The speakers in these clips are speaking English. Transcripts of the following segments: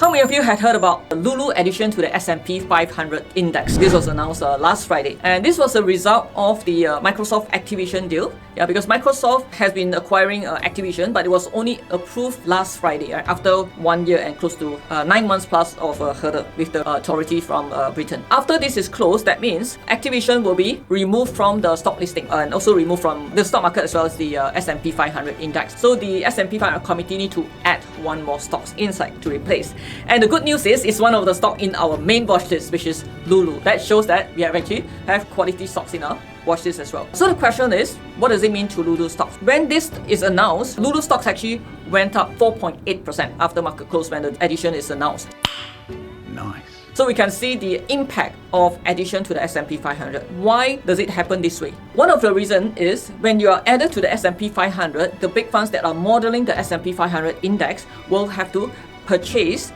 How many of you had heard about the Lulu addition to the S&P 500 index? This was announced last Friday, and this was a result of the Microsoft Activision deal. Yeah, because Microsoft has been acquiring Activision, but it was only approved last Friday, right, after 1 year and close to 9 months plus of hurdle with the authority from Britain. After this is closed, that means Activision will be removed from the stock listing and also removed from the stock market as well as the S&P 500 index. So the S&P 500 committee need to add one more stocks inside to replace. And the good news is, it's one of the stock in our main watch list, which is Lulu. That shows that we actually have quality stocks in our watch list as well. So the question is, what does it mean to Lulu stocks? When this is announced, Lulu stocks actually went up 4.8% after market close when the addition is announced. Nice. So we can see the impact of addition to the S&P 500. Why does it happen this way? One of the reasons is when you are added to the S&P 500, the big funds that are modeling the S&P 500 index will have to purchase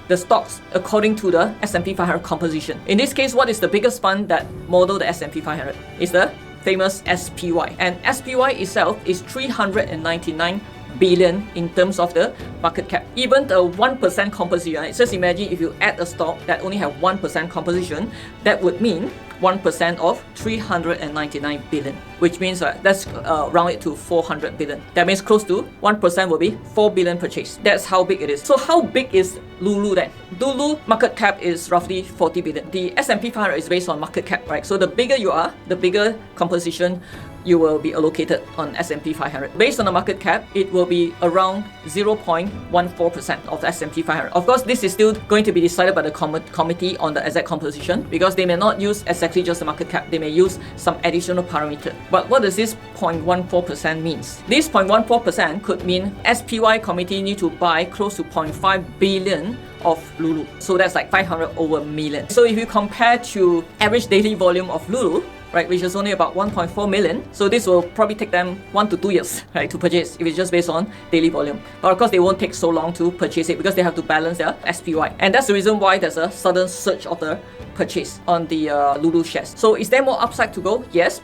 the stocks according to the S&P 500 composition. In this case, what is the biggest fund that model the S&P 500? It's the famous SPY. And SPY itself is 399 billion in terms of the market cap. Even the 1% composition, right? Just imagine if you add a stock that only have 1% composition, that would mean 1% of 399 billion, which means let's round it to 400 billion. That means close to 1% will be 4 billion purchase. That's how big it is. So how big is Lulu then? Lulu market cap is roughly 40 billion. The S&P 500 is based on market cap, right? So the bigger you are, the bigger composition you will be allocated on S&P 500. Based on the market cap, it will be around 0.14% of the S&P 500. Of course, this is still going to be decided by the committee on the exact composition, because they may not use exactly just the market cap. They may use some additional parameter. But what does this 0.14% means? This 0.14% could mean SPY committee need to buy close to 0.5 billion of Lulu. So that's like 500 over million. So if you compare to average daily volume of Lulu, right, which is only about 1.4 million. So this will probably take them 1 to 2 years, right, to purchase if it's just based on daily volume. But of course, they won't take so long to purchase it because they have to balance their SPY. And that's the reason why there's a sudden surge of the purchase on the Lulu shares. So is there more upside to go? Yes.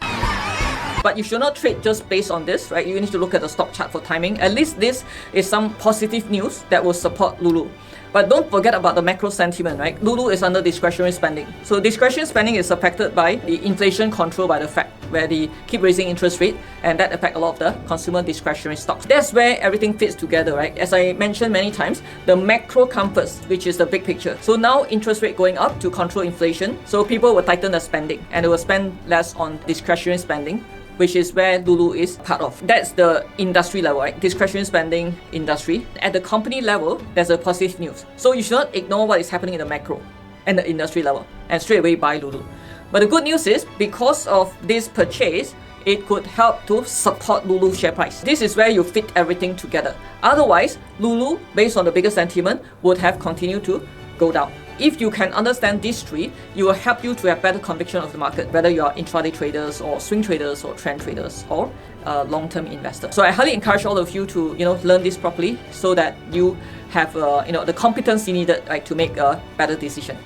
But you should not trade just based on this, right? You need to look at the stock chart for timing. At least this is some positive news that will support Lulu. But don't forget about the macro sentiment, right? Lulu is under discretionary spending. So discretionary spending is affected by the inflation control by the Fed, where they keep raising interest rate, and that affects a lot of the consumer discretionary stocks. That's where everything fits together, right? As I mentioned many times, the macro comforts, which is the big picture. So now interest rate going up to control inflation, so people will tighten their spending and they will spend less on discretionary spending, which is where Lulu is part of. That's the industry level, right? Discretionary spending industry. At the company level, there's a positive news. So you should not ignore what is happening in the macro and the industry level and straight away buy Lulu. But the good news is, because of this purchase, it could help to support Lulu share price. This is where you fit everything together. Otherwise, Lulu, based on the bigger sentiment, would have continued to go down. If you can understand these three, it will help you to have better conviction of the market, whether you are intraday traders or swing traders or trend traders or long-term investors. So I highly encourage all of you to learn this properly so that you have the competence you needed, right, to make a better decision.